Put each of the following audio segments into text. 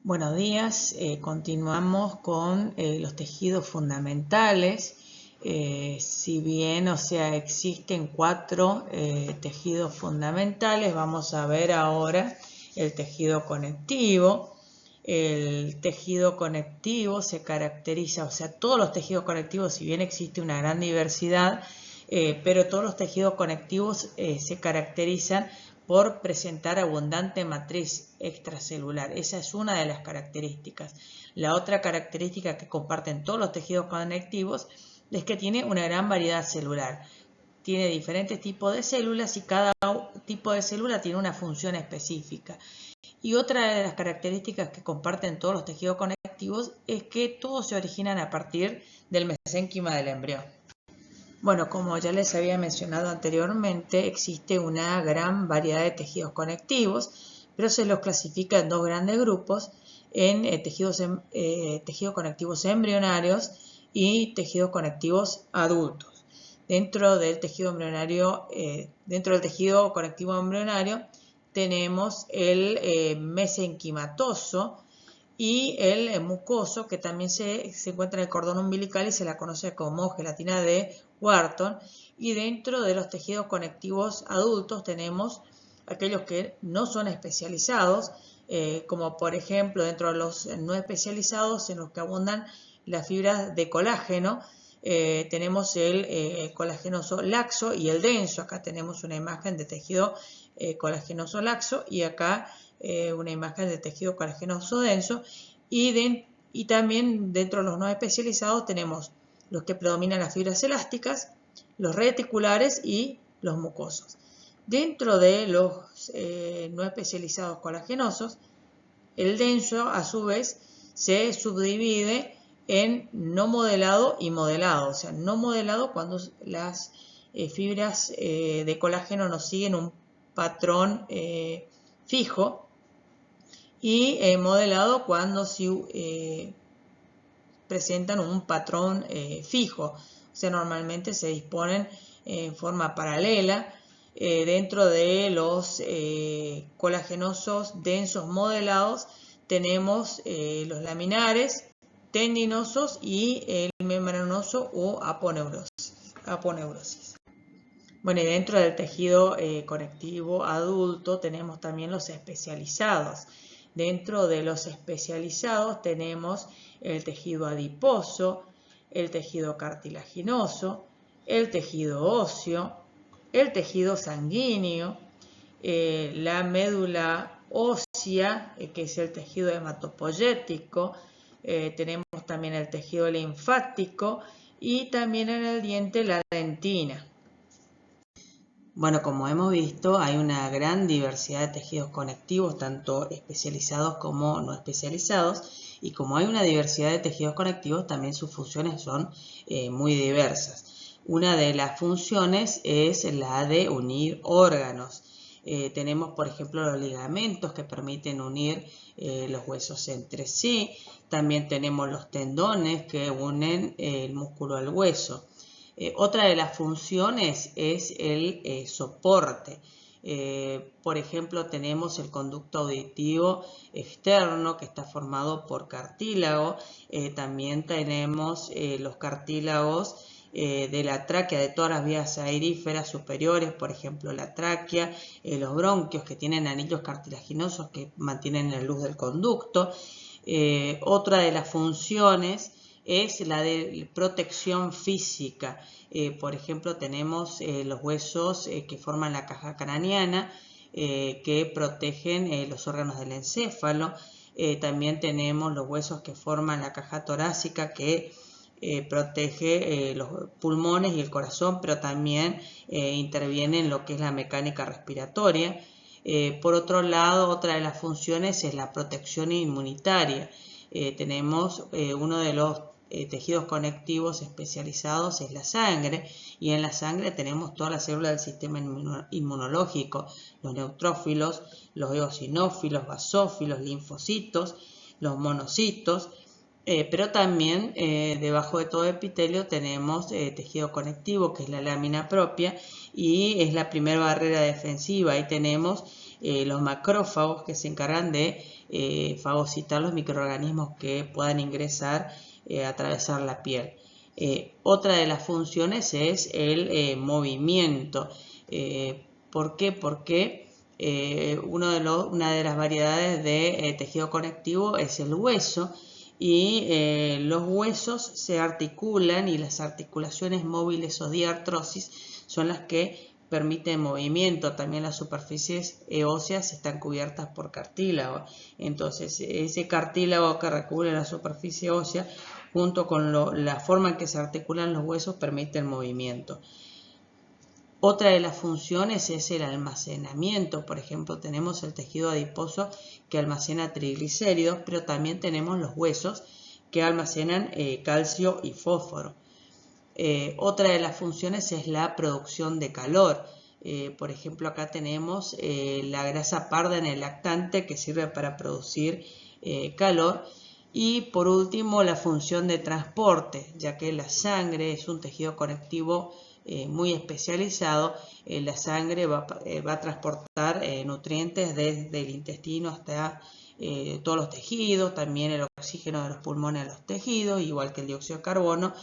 Buenos días, continuamos con los tejidos fundamentales. Si bien, existen 4 tejidos fundamentales, vamos a ver ahora el tejido conectivo. El tejido conectivo se caracteriza, todos los tejidos conectivos, si bien existe una gran diversidad, pero todos los tejidos conectivos se caracterizan por presentar abundante matriz extracelular. Esa es una de las características. La otra característica que comparten todos los tejidos conectivos es que tiene una gran variedad celular. Tiene diferentes tipos de células y cada tipo de célula tiene una función específica. Y otra de las características que comparten todos los tejidos conectivos es que todos se originan a partir del mesénquima del embrión. Bueno, como ya les había mencionado anteriormente, existe una gran variedad de tejidos conectivos, pero se los clasifica en 2 grandes grupos, en tejidos conectivos embrionarios y tejidos conectivos adultos. Dentro del tejido conectivo embrionario tenemos el mesenquimatoso y el mucoso, que también se encuentra en el cordón umbilical y se la conoce como gelatina de Wharton. Y dentro de los tejidos conectivos adultos tenemos aquellos que no son especializados, como por ejemplo dentro de los no especializados, en los que abundan las fibras de colágeno. Tenemos el colagenoso laxo y el denso. Acá tenemos una imagen de tejido colagenoso laxo y acá una imagen de tejido colagenoso denso. Y también dentro de los no especializados tenemos los que predominan las fibras elásticas, los reticulares y los mucosos. Dentro de los no especializados colagenosos, el denso a su vez se subdivide en no modelado y modelado. No modelado cuando las fibras de colágeno no siguen un patrón fijo, y modelado cuando sí presentan un patrón fijo. Normalmente se disponen en forma paralela. Dentro de los colagenosos densos modelados tenemos los laminares, tendinosos y el membranoso o aponeurosis. Bueno, y dentro del tejido conectivo adulto tenemos también los especializados. Dentro de los especializados tenemos el tejido adiposo, el tejido cartilaginoso, el tejido óseo, el tejido sanguíneo, la médula ósea, que es el tejido hematopoyético, tenemos también el tejido linfático y también en el diente la dentina. Bueno, como hemos visto, hay una gran diversidad de tejidos conectivos, tanto especializados como no especializados, y como hay una diversidad de tejidos conectivos, también sus funciones son muy diversas. Una de las funciones es la de unir órganos. Tenemos, por ejemplo, los ligamentos que permiten unir los huesos entre sí. También tenemos los tendones que unen el músculo al hueso. Otra de las funciones es el soporte. Por ejemplo, tenemos el conducto auditivo externo que está formado por cartílago. También tenemos los cartílagos de la tráquea, de todas las vías aeríferas superiores, por ejemplo la tráquea, los bronquios que tienen anillos cartilaginosos que mantienen la luz del conducto. Otra de las funciones es la de protección física. Por ejemplo, tenemos los huesos que forman la caja craneana, que protegen los órganos del encéfalo. También tenemos los huesos que forman la caja torácica, que protege los pulmones y el corazón, pero también interviene en lo que es la mecánica respiratoria. Por otro lado, otra de las funciones es la protección inmunitaria. Tenemos uno de los tejidos conectivos especializados es la sangre, y en la sangre tenemos todas las células del sistema inmunológico, los neutrófilos, los eosinófilos, basófilos, linfocitos, los monocitos, pero también debajo de todo epitelio tenemos tejido conectivo, que es la lámina propia, y es la primera barrera defensiva. Ahí tenemos los macrófagos, que se encargan de fagocitar los microorganismos que puedan ingresar, atravesar la piel. Otra de las funciones es el movimiento. ¿Por qué? Porque una de las variedades de tejido conectivo es el hueso, y los huesos se articulan, y las articulaciones móviles o diartrosis son las que permiten movimiento. También las superficies óseas están cubiertas por cartílago. Entonces, ese cartílago que recubre la superficie ósea, junto con la forma en que se articulan los huesos, permite el movimiento. Otra de las funciones es el almacenamiento. Por ejemplo, tenemos el tejido adiposo que almacena triglicéridos, pero también tenemos los huesos que almacenan calcio y fósforo. Otra de las funciones es la producción de calor. Por ejemplo, acá tenemos la grasa parda en el lactante, que sirve para producir calor. Y por último, la función de transporte, ya que la sangre es un tejido conectivo muy especializado. La sangre va a transportar nutrientes desde el intestino hasta todos los tejidos, también el oxígeno de los pulmones a los tejidos, igual que el dióxido de carbono,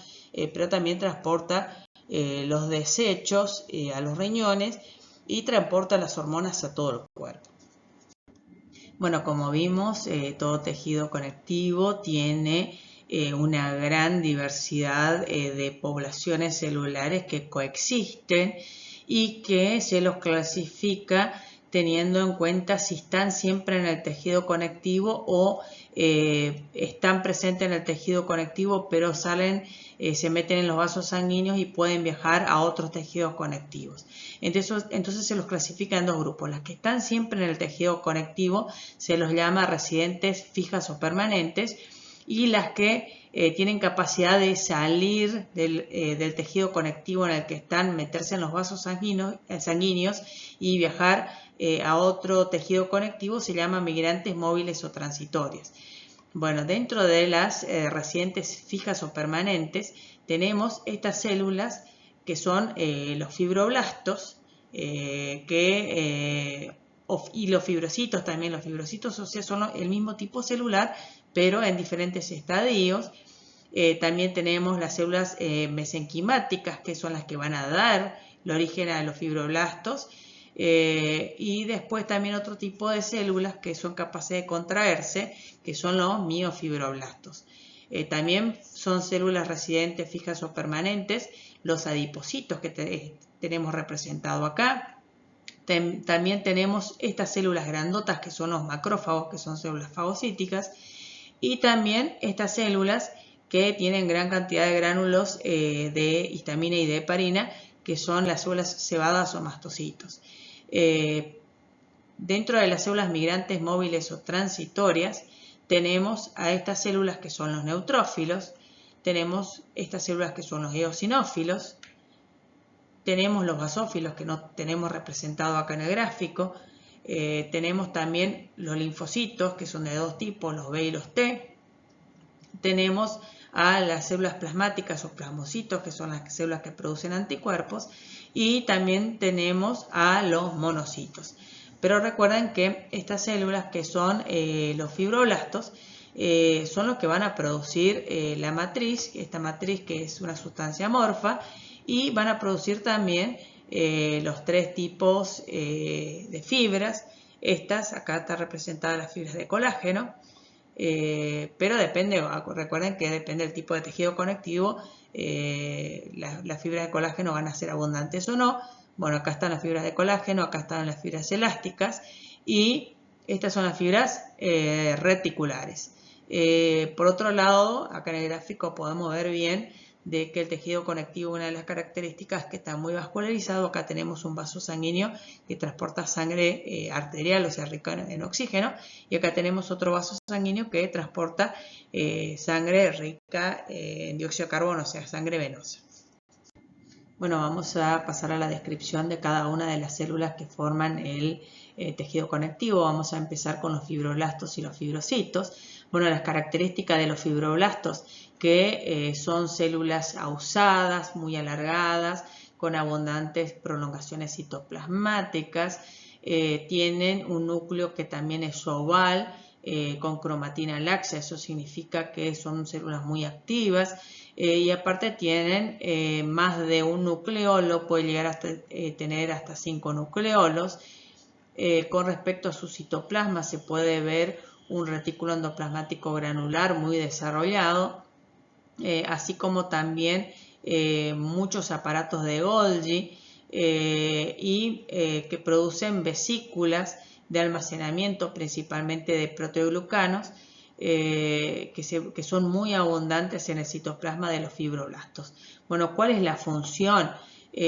pero también transporta los desechos a los riñones, y transporta las hormonas a todo el cuerpo. Bueno, como vimos, todo tejido conectivo tiene una gran diversidad de poblaciones celulares que coexisten, y que se los clasifica teniendo en cuenta si están siempre en el tejido conectivo o están presentes en el tejido conectivo, pero salen, se meten en los vasos sanguíneos y pueden viajar a otros tejidos conectivos. Entonces se los clasifica en dos grupos. Las que están siempre en el tejido conectivo se los llama residentes fijas o permanentes, y las que tienen capacidad de salir del tejido conectivo en el que están, meterse en los vasos sanguíneos y viajar a otro tejido conectivo, se llaman migrantes móviles o transitorios. Bueno, dentro de las residentes fijas o permanentes tenemos estas células que son los fibroblastos, y los fibrocitos también. Los fibrocitos, o sea, son el mismo tipo celular, pero en diferentes estadios. También tenemos las células mesenquimáticas, que son las que van a dar el origen a los fibroblastos. Y después también otro tipo de células que son capaces de contraerse, que son los miofibroblastos. También son células residentes fijas o permanentes los adipocitos, que tenemos representado acá. También tenemos estas células grandotas, que son los macrófagos, que son células fagocíticas, y también estas células que tienen gran cantidad de gránulos de histamina y de heparina, que son las células cebadas o mastocitos. Dentro de las células migrantes móviles o transitorias tenemos a estas células que son los neutrófilos, tenemos estas células que son los eosinófilos, tenemos los basófilos, que no tenemos representado acá en el gráfico, tenemos también los linfocitos, que son de dos tipos, los B y los T, tenemos a las células plasmáticas o plasmocitos, que son las células que producen anticuerpos, y también tenemos a los monocitos. Pero recuerden que estas células, que son los fibroblastos, son los que van a producir la matriz, esta matriz que es una sustancia amorfa, y van a producir también los tres tipos de fibras. Estas, acá están representadas las fibras de colágeno, pero depende, recuerden que depende del tipo de tejido conectivo, las fibras de colágeno van a ser abundantes o no. Bueno, acá están las fibras de colágeno, acá están las fibras elásticas, y estas son las fibras reticulares. Por otro lado, acá en el gráfico podemos ver bien de que el tejido conectivo, una de las características es que está muy vascularizado. Acá tenemos un vaso sanguíneo que transporta sangre arterial, o sea, rica en oxígeno, y acá tenemos otro vaso sanguíneo que transporta sangre rica en dióxido de carbono, o sea, sangre venosa. Bueno, vamos a pasar a la descripción de cada una de las células que forman el tejido conectivo. Vamos a empezar con los fibroblastos y los fibrocitos. Bueno, las características de los fibroblastos, que son células ausadas, muy alargadas, con abundantes prolongaciones citoplasmáticas, tienen un núcleo que también es oval, con cromatina laxa. Eso significa que son células muy activas, y aparte tienen más de un nucleolo, puede llegar a tener hasta 5 nucleolos. Con respecto a su citoplasma se puede ver un retículo endoplasmático granular muy desarrollado, así como también muchos aparatos de Golgi, que producen vesículas de almacenamiento, principalmente de proteoglucanos, que son muy abundantes en el citoplasma de los fibroblastos. Bueno, ¿cuál es la función?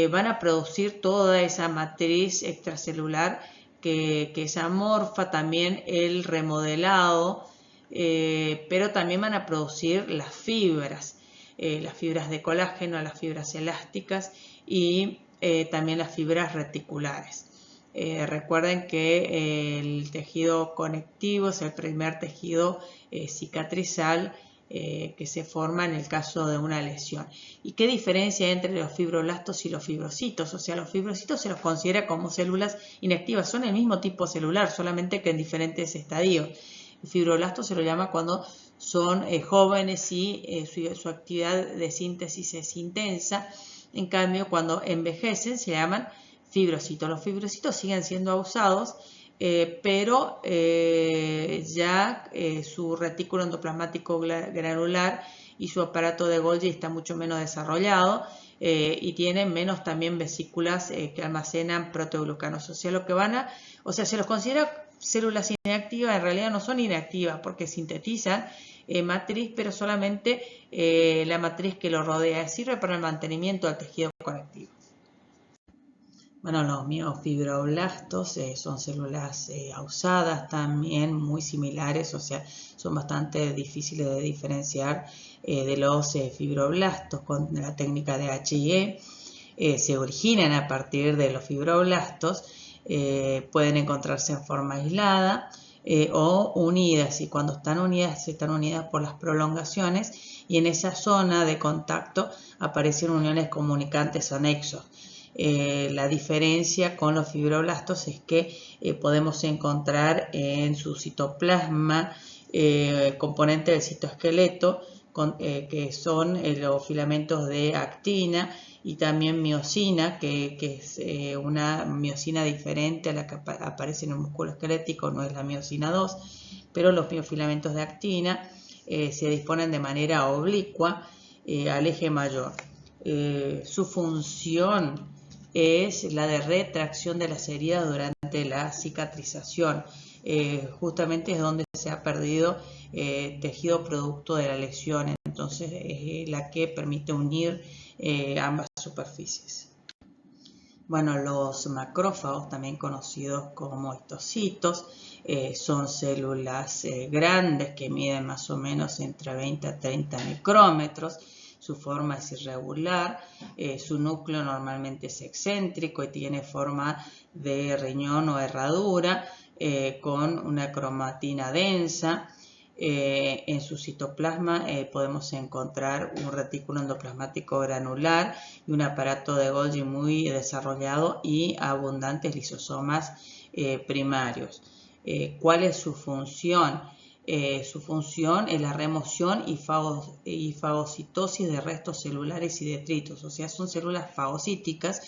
Van a producir toda esa matriz extracelular que es amorfa, también el remodelado, pero también van a producir las fibras de colágeno, las fibras elásticas y también las fibras reticulares. Recuerden que el tejido conectivo es el primer tejido cicatrizal que se forma en el caso de una lesión. ¿Y qué diferencia hay entre los fibroblastos y los fibrocitos? O sea, los fibrocitos se los considera como células inactivas, son el mismo tipo celular, solamente que en diferentes estadios. El fibroblasto se lo llama cuando son jóvenes y su actividad de síntesis es intensa. En cambio, cuando envejecen se llaman fibrocitos. Los fibrocitos siguen siendo usados, pero ya su retículo endoplasmático granular y su aparato de Golgi está mucho menos desarrollado, y tienen menos también vesículas que almacenan proteoglucanos. O sea, se los considera células inactivas. En realidad no son inactivas porque sintetizan matriz, pero solamente la matriz que lo rodea sirve para el mantenimiento del tejido conectivo. Bueno, los miofibroblastos son células ausadas también, muy similares, o sea, son bastante difíciles de diferenciar de los fibroblastos con la técnica de H&E. Se originan a partir de los fibroblastos, pueden encontrarse en forma aislada o unidas, y cuando están unidas por las prolongaciones, y en esa zona de contacto aparecen uniones comunicantes o nexos. La diferencia con los fibroblastos es que podemos encontrar en su citoplasma componentes del citoesqueleto, que son los filamentos de actina y también miosina, que es una miosina diferente a la que aparece en el músculo esquelético, no es la miosina 2, pero los miofilamentos de actina se disponen de manera oblicua al eje mayor. Su función es la de retracción de las heridas durante la cicatrización. Justamente es donde se ha perdido tejido producto de la lesión, entonces es la que permite unir ambas superficies. Bueno, los macrófagos, también conocidos como histocitos, son células grandes que miden más o menos entre 20 a 30 micrómetros. Su forma es irregular, su núcleo normalmente es excéntrico y tiene forma de riñón o herradura, con una cromatina densa. En su citoplasma podemos encontrar un retículo endoplasmático granular y un aparato de Golgi muy desarrollado y abundantes lisosomas primarios. ¿Cuál es su función? Su función es la remoción y fagocitosis de restos celulares y detritos, o sea, son células fagocíticas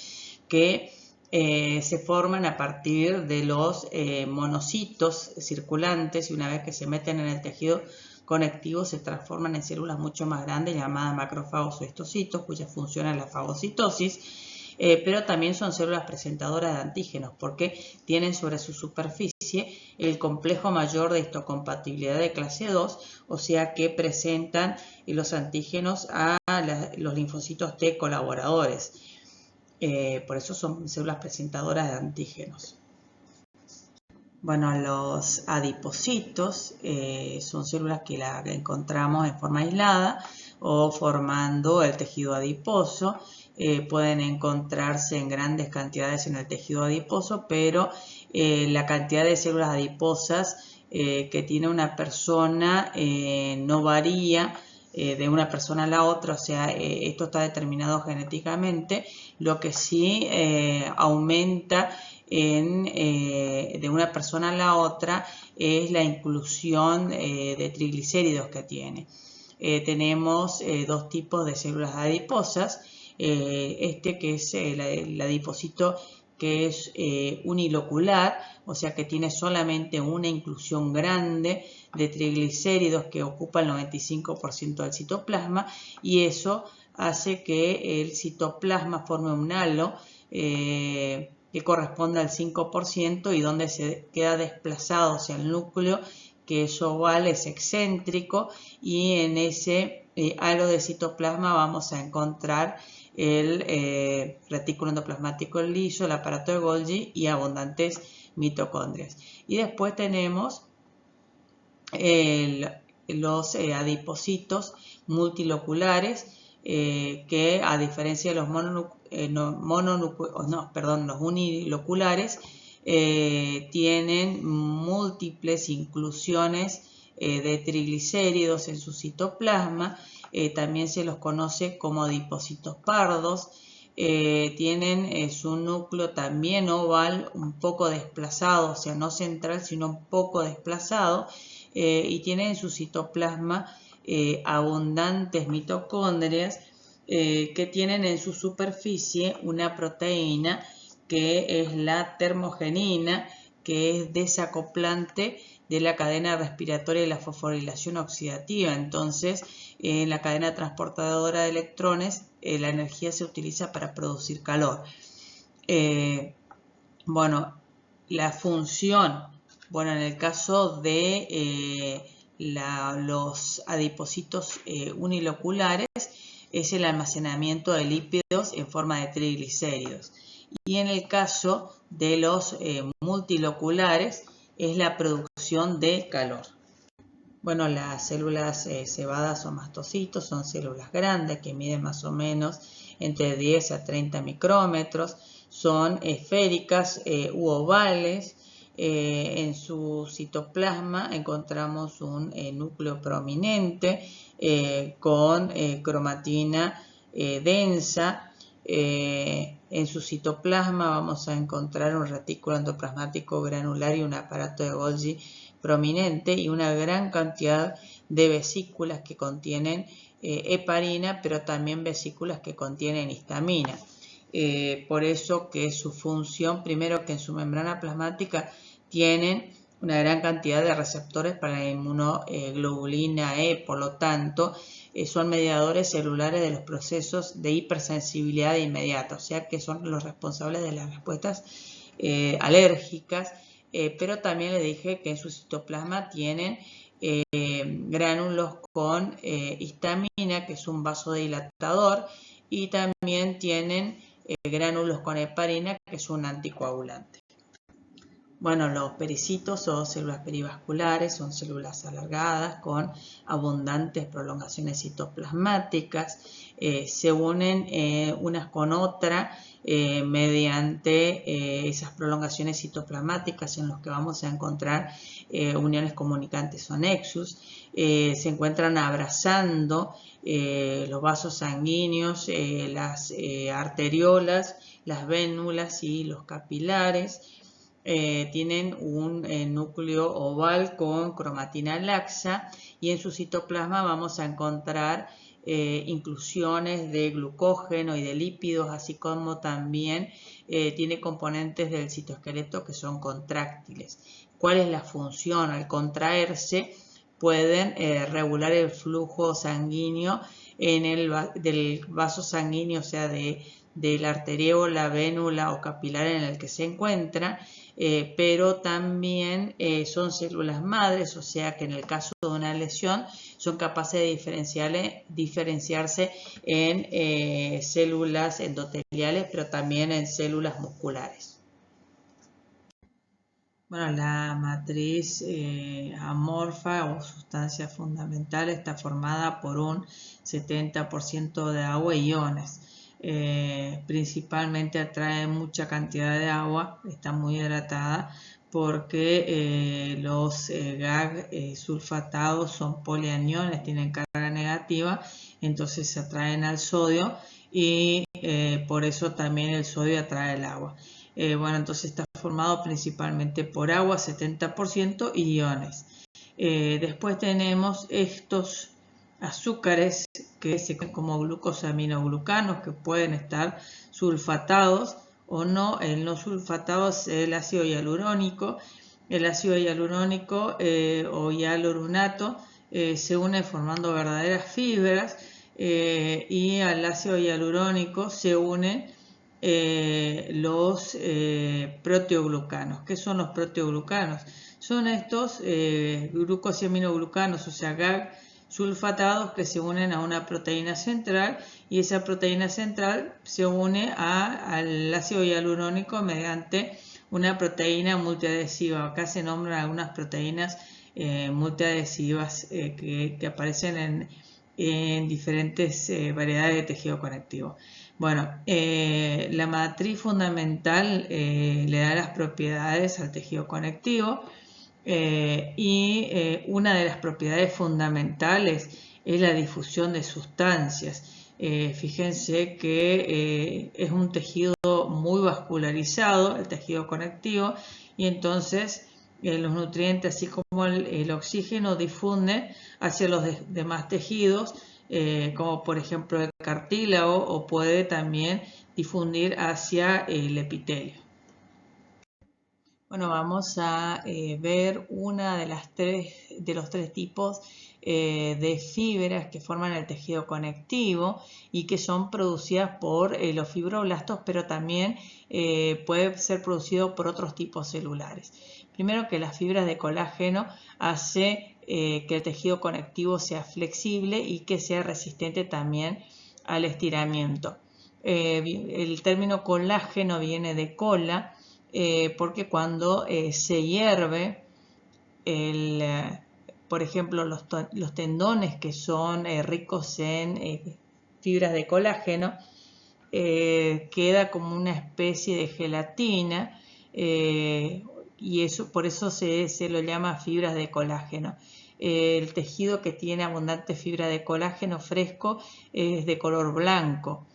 que se forman a partir de los monocitos circulantes, y una vez que se meten en el tejido conectivo se transforman en células mucho más grandes llamadas macrófagos o histocitos, cuya función es la fagocitosis. Pero también son células presentadoras de antígenos porque tienen sobre su superficie el complejo mayor de histocompatibilidad de clase 2, o sea que presentan los antígenos a los linfocitos T colaboradores. Por eso son células presentadoras de antígenos. Bueno, los adipocitos son células que la encontramos en forma aislada o formando el tejido adiposo. Pueden encontrarse en grandes cantidades en el tejido adiposo, pero la cantidad de células adiposas que tiene una persona no varía de una persona a la otra, o sea, esto está determinado genéticamente. Lo que sí aumenta de una persona a la otra es la inclusión de triglicéridos que tiene. Tenemos dos tipos de células adiposas. Que es el adipocito que es unilocular, o sea que tiene solamente una inclusión grande de triglicéridos que ocupa el 95% del citoplasma, y eso hace que el citoplasma forme un halo que corresponde al 5% y donde se queda desplazado hacia el núcleo, que es oval, es excéntrico, y en ese halo de citoplasma vamos a encontrar el retículo endoplasmático liso, el aparato de Golgi y abundantes mitocondrias. Y después tenemos los adipocitos multiloculares que, a diferencia de los los uniloculares, tienen múltiples inclusiones de triglicéridos en su citoplasma. También se los conoce como adipocitos pardos. Tienen su núcleo también oval, un poco desplazado, o sea, no central, sino un poco desplazado, y tienen en su citoplasma abundantes mitocondrias que tienen en su superficie una proteína que es la termogenina, que es desacoplante de la cadena respiratoria y la fosforilación oxidativa. Entonces, en la cadena transportadora de electrones, la energía se utiliza para producir calor. La función, en el caso de los adipocitos uniloculares, es el almacenamiento de lípidos en forma de triglicéridos. Y en el caso de los multiloculares, es la producción de calor. Las células cebadas o mastocitos son células grandes que miden más o menos entre 10 a 30 micrómetros. Son esféricas u ovales. En su citoplasma encontramos un núcleo prominente con cromatina densa. En su citoplasma vamos a encontrar un retículo endoplasmático granular y un aparato de Golgi prominente y una gran cantidad de vesículas que contienen heparina, pero también vesículas que contienen histamina. Por eso que su función, primero que en su membrana plasmática tienen una gran cantidad de receptores para la inmunoglobulina E, por lo tanto son mediadores celulares de los procesos de hipersensibilidad inmediata, o sea que son los responsables de las respuestas alérgicas, pero también les dije que en su citoplasma tienen gránulos con histamina, que es un vasodilatador, y también tienen gránulos con heparina, que es un anticoagulante. Los pericitos o células perivasculares son células alargadas con abundantes prolongaciones citoplasmáticas. Se unen unas con otras mediante esas prolongaciones citoplasmáticas en los que vamos a encontrar uniones comunicantes o nexus. Se encuentran abrazando los vasos sanguíneos, las arteriolas, las vénulas y los capilares. Tienen un núcleo oval con cromatina laxa, y en su citoplasma vamos a encontrar inclusiones de glucógeno y de lípidos, así como también tiene componentes del citoesqueleto que son contráctiles. ¿Cuál es la función? Al contraerse pueden regular el flujo sanguíneo del vaso sanguíneo, o sea, de la arteriola, vénula o capilar en el que se encuentra, pero también son células madres, o sea que en el caso de una lesión son capaces de diferenciarse en células endoteliales, pero también en células musculares. La matriz amorfa o sustancia fundamental está formada por un 70% de agua y iones. Principalmente atrae mucha cantidad de agua, está muy hidratada porque los GAG sulfatados son polianiones, tienen carga negativa, entonces se atraen al sodio y por eso también el sodio atrae el agua. Entonces esta formado principalmente por agua, 70%, y iones. Después tenemos estos azúcares que se conocen como glucosaminoglucanos, que pueden estar sulfatados o no. El no sulfatado es el ácido hialurónico. El ácido hialurónico o hialuronato se une formando verdaderas fibras, y al ácido hialurónico se unen los proteoglucanos. ¿Qué son los proteoglucanos? Son estos glucosaminoglucanos, o sea, GAG sulfatados, que se unen a una proteína central, y esa proteína central se une al ácido hialurónico mediante una proteína multiadhesiva. Acá se nombran algunas proteínas multiadhesivas que aparecen en diferentes variedades de tejido conectivo. Bueno, la matriz fundamental le da las propiedades al tejido conectivo, y una de las propiedades fundamentales es la difusión de sustancias. Fíjense que es un tejido muy vascularizado, el tejido conectivo, y entonces los nutrientes, así como el oxígeno, difunden hacia los demás tejidos, como por ejemplo el cartílago, o puede también difundir hacia el epitelio. Bueno, vamos a ver una de los tres tipos de fibras que forman el tejido conectivo y que son producidas por los fibroblastos, pero también puede ser producido por otros tipos celulares. Primero, que las fibras de colágeno hace que el tejido conectivo sea flexible y que sea resistente también al estiramiento. El término colágeno viene de cola, porque cuando se hierve, por ejemplo, los tendones que son ricos en fibras de colágeno, queda como una especie de gelatina, y por eso se lo llama fibras de colágeno. El tejido que tiene abundante fibra de colágeno fresco es de color blanco.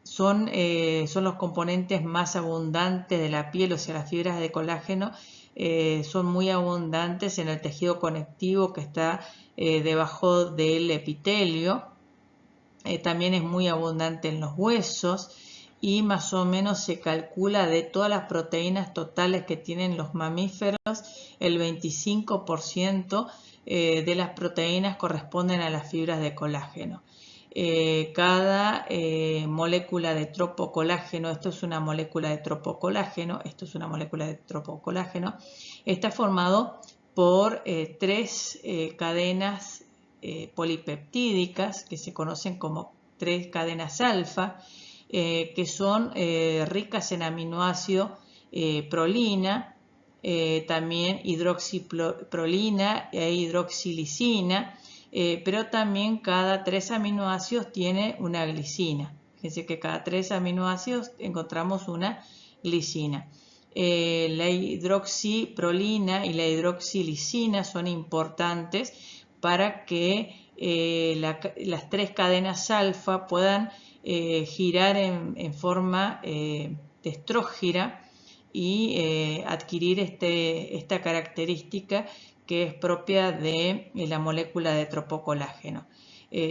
Son los componentes más abundantes de la piel, o sea, las fibras de colágeno son muy abundantes en el tejido conectivo que está debajo del epitelio. También es muy abundante en los huesos, y más o menos se calcula de todas las proteínas totales que tienen los mamíferos, el 25% de las proteínas corresponden a las fibras de colágeno. Cada molécula de tropocolágeno, esto es una molécula de tropocolágeno, está formado por tres cadenas polipeptídicas que se conocen como tres cadenas alfa, que son ricas en aminoácido prolina, también hidroxiprolina e hidroxilisina, pero también cada 3 aminoácidos tiene una glicina. Fíjense que cada 3 aminoácidos encontramos una glicina. La hidroxiprolina y la hidroxilisina son importantes para que las 3 cadenas alfa puedan girar en forma testrógira y adquirir esta característica que es propia de la molécula de tropocolágeno.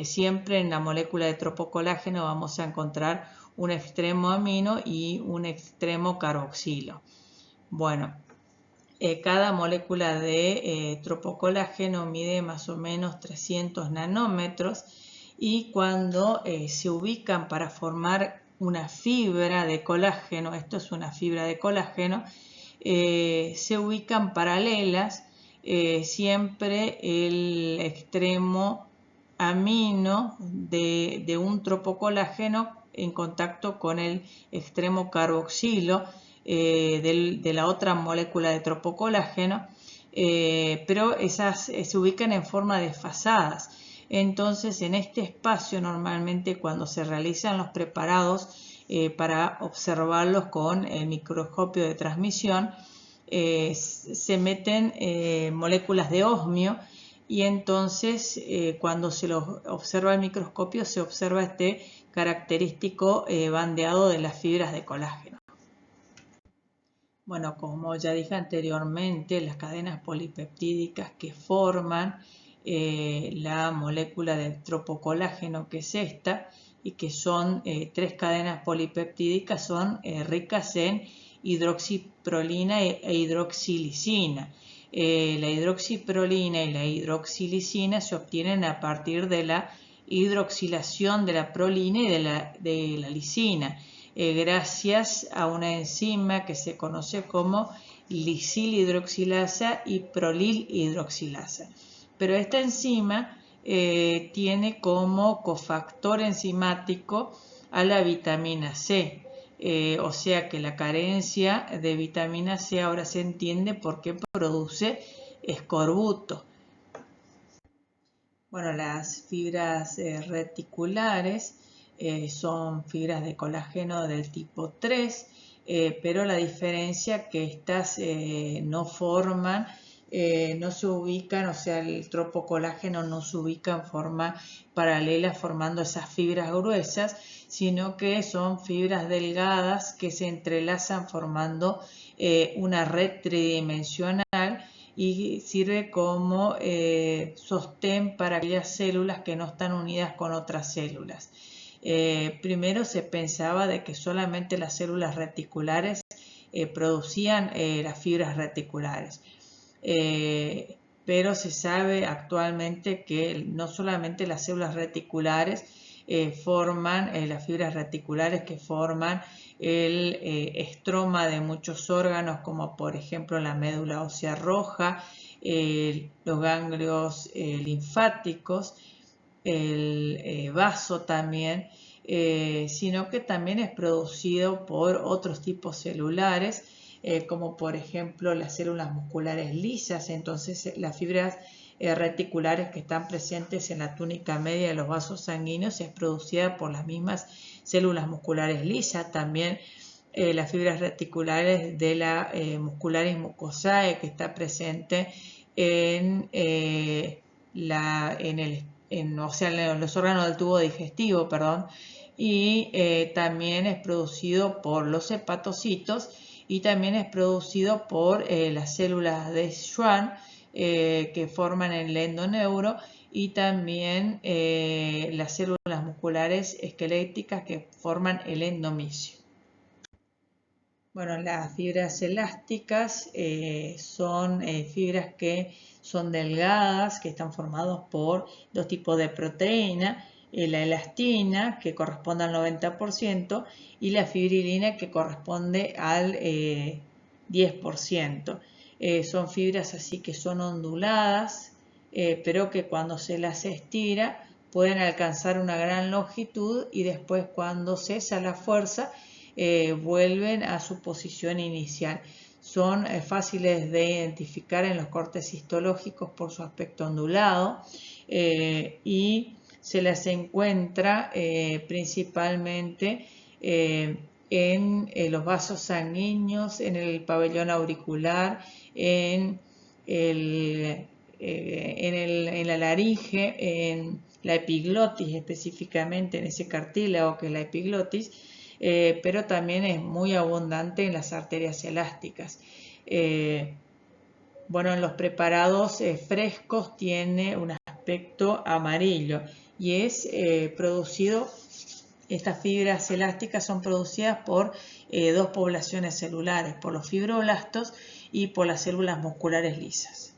Siempre en la molécula de tropocolágeno vamos a encontrar un extremo amino y un extremo carboxilo. Bueno, cada molécula de tropocolágeno mide más o menos 300 nanómetros, y cuando se ubican para formar una fibra de colágeno, esto es una fibra de colágeno, se ubican paralelas, siempre el extremo amino de un tropocolágeno en contacto con el extremo carboxilo de la otra molécula de tropocolágeno, pero esas se ubican en forma desfasadas. Entonces, en este espacio, normalmente cuando se realizan los preparados para observarlos con el microscopio de transmisión, se meten moléculas de osmio, y entonces cuando se los observa el microscopio se observa este característico bandeado de las fibras de colágeno. Bueno, como ya dije anteriormente, las cadenas polipeptídicas que forman la molécula del tropocolágeno, que es esta, y que son tres cadenas polipeptídicas, son ricas en hidroxiprolina e hidroxilisina. La hidroxiprolina y la hidroxilisina se obtienen a partir de la hidroxilación de la prolina y de la lisina, gracias a una enzima que se conoce como lisilhidroxilasa y prolilhidroxilasa. Pero esta enzima tiene como cofactor enzimático a la vitamina C. O sea que la carencia de vitamina C ahora se entiende por qué produce escorbuto. Bueno, las fibras reticulares son fibras de colágeno del tipo 3, pero la diferencia es que estas no forman, no se ubican, o sea, el tropocolágeno no se ubica en forma paralela formando esas fibras gruesas, sino que son fibras delgadas que se entrelazan formando una red tridimensional y sirve como sostén para aquellas células que no están unidas con otras células. Primero se pensaba de que solamente las células reticulares producían las fibras reticulares, pero se sabe actualmente que no solamente las células reticulares forman las fibras reticulares que forman el estroma de muchos órganos, como por ejemplo la médula ósea roja, los ganglios linfáticos, el vaso también, sino que también es producido por otros tipos celulares, como por ejemplo las células musculares lisas. Entonces las fibras reticulares que están presentes en la túnica media de los vasos sanguíneos es producida por las mismas células musculares lisas. También las fibras reticulares de la muscularis mucosae, que está presente en, en los órganos del tubo digestivo, perdón, y también es producido por los hepatocitos y también es producido por las células de Schwann que forman el endoneuro y también las células musculares esqueléticas que forman el endomisio. Bueno, las fibras elásticas son fibras que son delgadas, que están formadas por dos tipos de proteína, la elastina, que corresponde al 90%, y la fibrilina, que corresponde al 10%. Son fibras así que son onduladas, pero que cuando se las estira pueden alcanzar una gran longitud y después cuando cesa la fuerza, vuelven a su posición inicial. Son fáciles de identificar en los cortes histológicos por su aspecto ondulado y se las encuentra principalmente en los vasos sanguíneos, en el pabellón auricular, en la laringe, en la epiglotis específicamente, en ese cartílago que es la epiglotis, pero también es muy abundante en las arterias elásticas. Bueno, en los preparados frescos tiene un aspecto amarillo y es producido, estas fibras elásticas son producidas por dos poblaciones celulares, por los fibroblastos y por las células musculares lisas.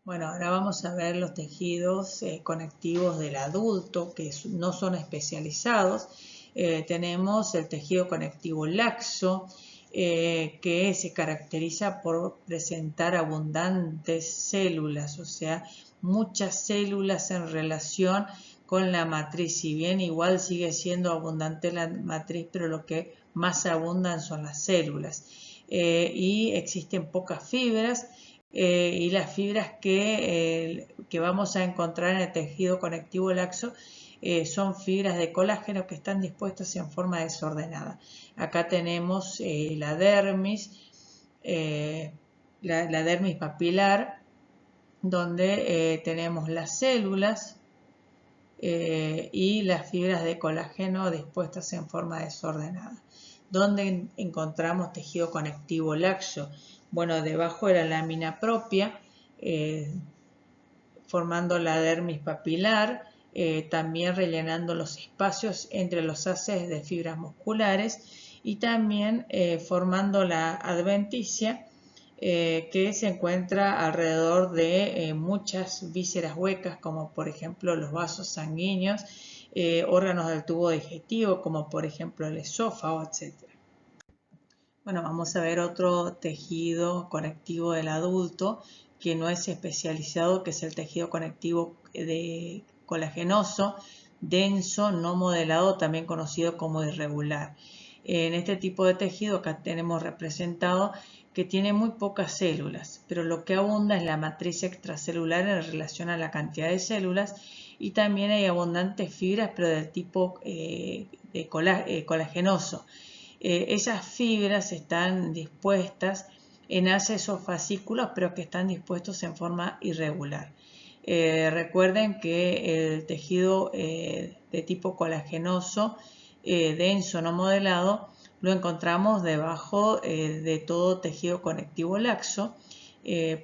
Bueno, ahora vamos a ver los tejidos conectivos del adulto que no son especializados. Tenemos el tejido conectivo laxo, que se caracteriza por presentar abundantes células, o sea, muchas células en relación con la matriz. Si bien igual sigue siendo abundante la matriz, pero lo que más abundan son las células. Y existen pocas fibras. Y las fibras que vamos a encontrar en el tejido conectivo laxo son fibras de colágeno que están dispuestas en forma desordenada. Acá tenemos la dermis, la dermis papilar, donde tenemos las células y las fibras de colágeno dispuestas en forma desordenada. ¿Dónde encontramos tejido conectivo laxo? Bueno, debajo de la lámina propia, formando la dermis papilar, también rellenando los espacios entre los haces de fibras musculares y también formando la adventicia, que se encuentra alrededor de muchas vísceras huecas, como por ejemplo los vasos sanguíneos, órganos del tubo digestivo, como por ejemplo el esófago, etc. Bueno, vamos a ver otro tejido conectivo del adulto que no es especializado, que es el tejido conectivo colagenoso, denso, no modelado, también conocido como irregular. En este tipo de tejido acá tenemos representado que tiene muy pocas células, pero lo que abunda es la matriz extracelular en relación a la cantidad de células, y también hay abundantes fibras, pero del tipo colagenoso. Esas fibras están dispuestas en haces o fascículos, pero que están dispuestos en forma irregular. Recuerden que el tejido de tipo colagenoso, denso, no modelado, lo encontramos debajo de todo tejido conectivo laxo,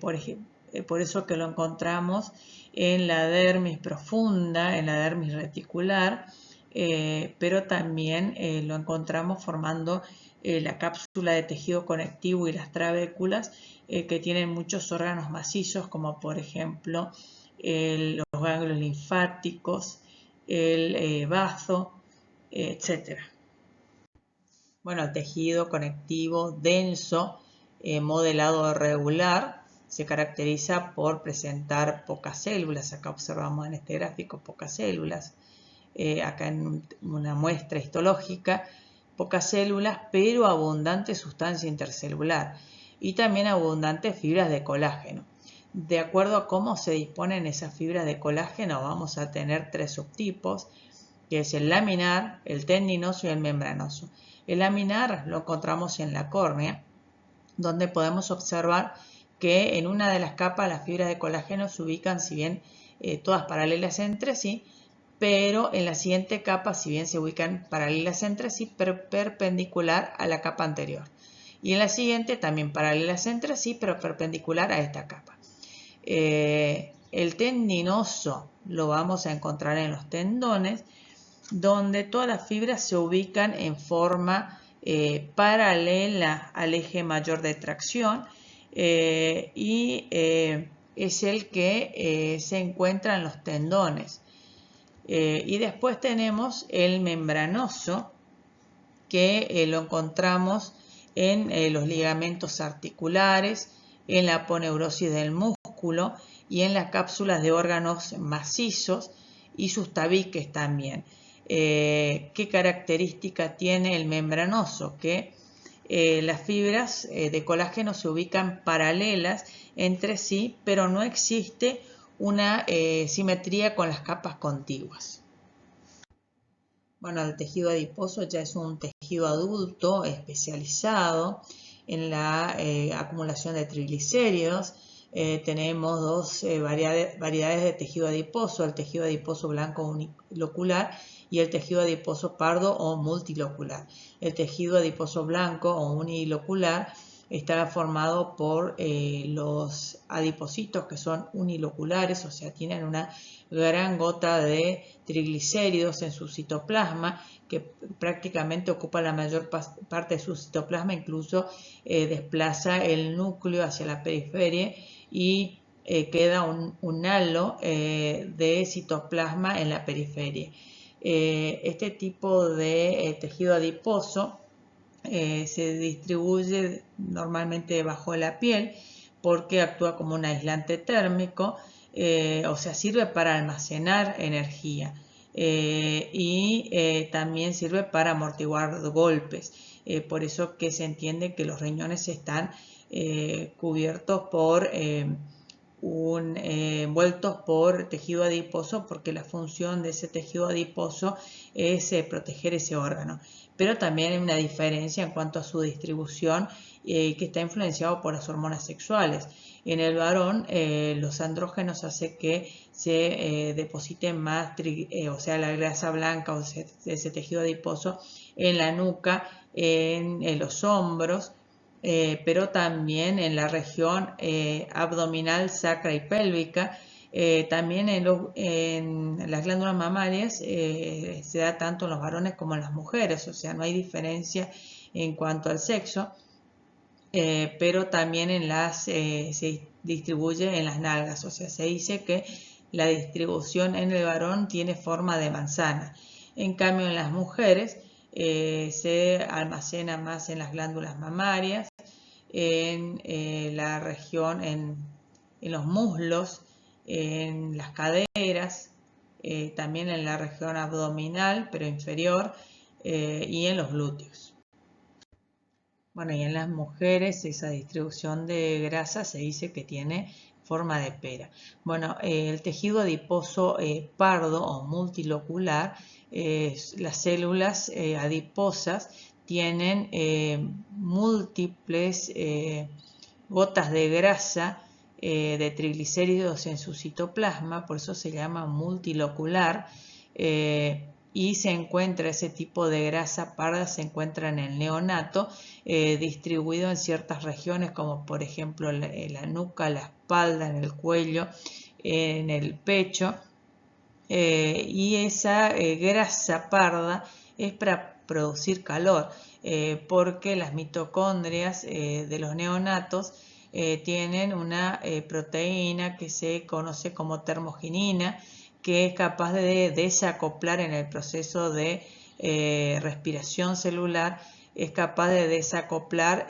por eso que lo encontramos en la dermis profunda, en la dermis reticular, pero también lo encontramos formando la cápsula de tejido conectivo y las trabéculas, que tienen muchos órganos macizos, como por ejemplo los ganglios linfáticos, el bazo, etc. Bueno, el tejido conectivo denso, modelado regular, se caracteriza por presentar pocas células. Acá observamos en este gráfico pocas células. Acá en una muestra histológica, pocas células, pero abundante sustancia intercelular y también abundantes fibras de colágeno. De acuerdo a cómo se disponen esas fibras de colágeno, vamos a tener tres subtipos, que es el laminar, el tendinoso y el membranoso. El laminar lo encontramos en la córnea, donde podemos observar que en una de las capas las fibras de colágeno se ubican, si bien todas paralelas entre sí, pero en la siguiente capa, si bien se ubican paralelas entre sí, pero perpendicular a la capa anterior. Y en la siguiente también paralelas entre sí, pero perpendicular a esta capa. El tendinoso lo vamos a encontrar en los tendones, donde todas las fibras se ubican en forma paralela al eje mayor de tracción, y es el que se encuentra en los tendones. Y después tenemos el membranoso, que lo encontramos en los ligamentos articulares, en la aponeurosis del músculo y en las cápsulas de órganos macizos y sus tabiques también. ¿Qué característica tiene el membranoso? Que las fibras de colágeno se ubican paralelas entre sí, pero no existe una simetría con las capas contiguas. Bueno, el tejido adiposo ya es un tejido adulto especializado en la acumulación de triglicéridos. Tenemos dos variedades de tejido adiposo, el tejido adiposo blanco unilocular y el tejido adiposo pardo o multilocular. El tejido adiposo blanco o unilocular está formado por los adipocitos, que son uniloculares, o sea, tienen una gran gota de triglicéridos en su citoplasma, que prácticamente ocupa la mayor parte de su citoplasma, incluso desplaza el núcleo hacia la periferia y queda un halo de citoplasma en la periferia. Este tipo de tejido adiposo se distribuye normalmente debajo de la piel, porque actúa como un aislante térmico, o sea, sirve para almacenar energía, y también sirve para amortiguar golpes. Por eso que se entiende que los riñones están cubiertos por envueltos por tejido adiposo, porque la función de ese tejido adiposo es proteger ese órgano. Pero también hay una diferencia en cuanto a su distribución que está influenciado por las hormonas sexuales. En el varón, los andrógenos hacen que se deposite más, o sea, la grasa blanca o ese tejido adiposo en la nuca, en los hombros, pero también en la región abdominal, sacra y pélvica. También en las glándulas mamarias se da tanto en los varones como en las mujeres, o sea, no hay diferencia en cuanto al sexo, pero también se distribuye en las nalgas, o sea, se dice que la distribución en el varón tiene forma de manzana. En cambio, en las mujeres se almacena más en las glándulas mamarias, en la región, en los muslos, en las caderas, también en la región abdominal, pero inferior, y en los glúteos. Bueno, y en las mujeres esa distribución de grasa se dice que tiene forma de pera. Bueno, el tejido adiposo pardo o multilocular, las células adiposas tienen múltiples gotas de grasa de triglicéridos en su citoplasma, por eso se llama multilocular, y se encuentra ese tipo de grasa parda, se encuentra en el neonato, distribuido en ciertas regiones como por ejemplo la nuca, la espalda, en el cuello, en el pecho, y esa grasa parda es para producir calor, porque las mitocondrias de los neonatos tienen una proteína que se conoce como termogenina, que es capaz de desacoplar en el proceso de respiración celular, es capaz de desacoplar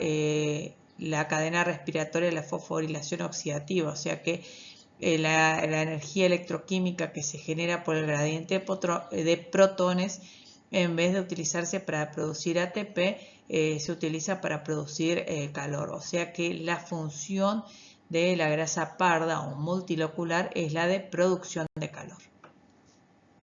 la cadena respiratoria de la fosforilación oxidativa, o sea que la energía electroquímica que se genera por el gradiente de protones, en vez de utilizarse para producir ATP, se utiliza para producir calor. O sea que la función de la grasa parda o multilocular es la de producción de calor.